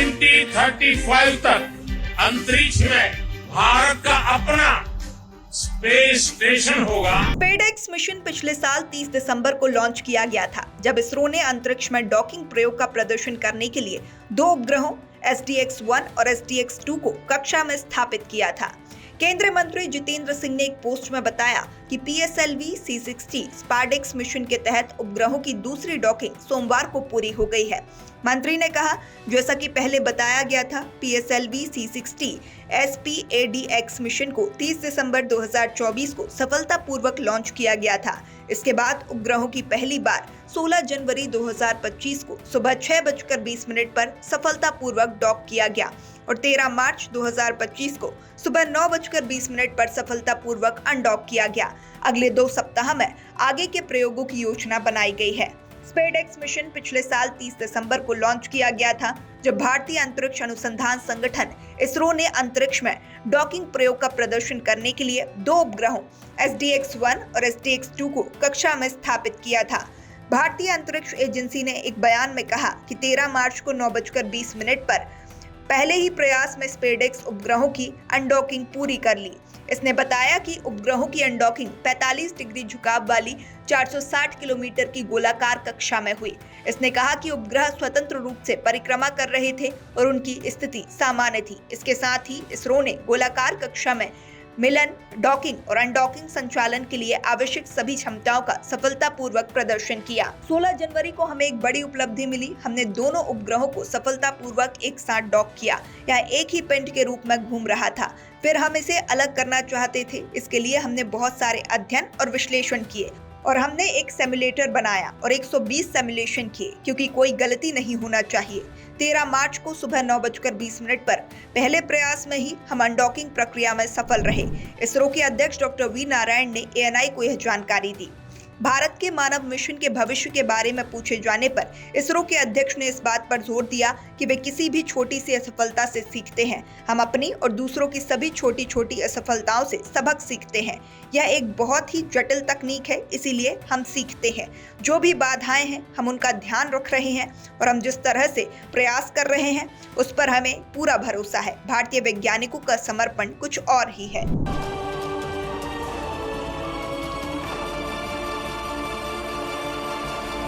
2035 तक अंतरिक्ष में भारत का अपना स्पेस स्टेशन होगा। स्पेसएक्स मिशन पिछले साल 30 दिसंबर को लॉन्च किया गया था, जब इसरो ने अंतरिक्ष में डॉकिंग प्रयोग का प्रदर्शन करने के लिए 2 उपग्रहों SDX-1 और SDX-2 को कक्षा में स्थापित किया था। केंद्रीय मंत्री जितेंद्र सिंह ने एक पोस्ट में बताया कि PSLV-C60 स्पेसएक्स मिशन के तहत उपग्रहों की दूसरी डॉकिंग सोमवार को पूरी हो गई है। मंत्री ने कहा, जैसा कि पहले बताया गया था, PSLV-C60 SPADX मिशन को 30 दिसंबर 2024 को सफलतापूर्वक लॉन्च किया गया था। इसके बाद उपग्रहों की पहली बार 16 जनवरी 2025 को सुबह 6:20 पर सफलतापूर्वक डॉक किया गया और 13 मार्च 2025 को सुबह 9:20 पर सफलतापूर्वक अनडॉक किया गया। अगले 2 सप्ताह में आगे के प्रयोगों की योजना बनाई गई है। स्पेसएक्स मिशन पिछले साल 30 दिसंबर को लॉन्च किया गया था, जब भारतीय अंतरिक्ष अनुसंधान संगठन इसरो ने अंतरिक्ष में डॉकिंग प्रयोग का प्रदर्शन करने के लिए 2 उपग्रहों SDX-1 और SDX-2 को कक्षा में स्थापित किया था। भारतीय अंतरिक्ष एजेंसी ने एक बयान में कहा कि 13 मार्च को 9:20 पर पहले ही प्रयास में स्पेसएक्स उपग्रहों की अनडॉकिंग पूरी कर ली। इसने बताया कि उपग्रहों की अनडॉकिंग 45 डिग्री झुकाव वाली 460 किलोमीटर की गोलाकार कक्षा में हुई। इसने कहा कि उपग्रह स्वतंत्र रूप से परिक्रमा कर रहे थे और उनकी स्थिति सामान्य थी। इसके साथ ही इसरो ने गोलाकार कक्षा में मिलन, डॉकिंग और अनडॉकिंग संचालन के लिए आवश्यक सभी क्षमताओं का सफलतापूर्वक प्रदर्शन किया। 16 जनवरी को हमें एक बड़ी उपलब्धि मिली। हमने दोनों उपग्रहों को सफलतापूर्वक एक साथ डॉक किया। यह एक ही पिंड के रूप में घूम रहा था। फिर हम इसे अलग करना चाहते थे। इसके लिए हमने बहुत सारे अध्ययन और विश्लेषण किए और हमने एक सिमुलेटर बनाया और 120 सिमुलेशन किए, क्योंकि कोई गलती नहीं होना चाहिए। 13 मार्च को सुबह 9:20 पर पहले प्रयास में ही हम अनडॉकिंग प्रक्रिया में सफल रहे। इसरो के अध्यक्ष डॉक्टर वी नारायण ने ANI को यह जानकारी दी। भारत के मानव मिशन के भविष्य के बारे में पूछे जाने पर इसरो के अध्यक्ष ने इस बात पर जोर दिया कि वे किसी भी छोटी सी असफलता से सीखते हैं। हम अपनी और दूसरों की सभी छोटी छोटी असफलताओं से सबक सीखते हैं। यह एक बहुत ही जटिल तकनीक है, इसीलिए हम सीखते हैं। जो भी बाधाएं हैं, हम उनका ध्यान रख रहे हैं और हम जिस तरह से प्रयास कर रहे हैं, उस पर हमें पूरा भरोसा है। भारतीय वैज्ञानिकों का समर्पण कुछ और ही है।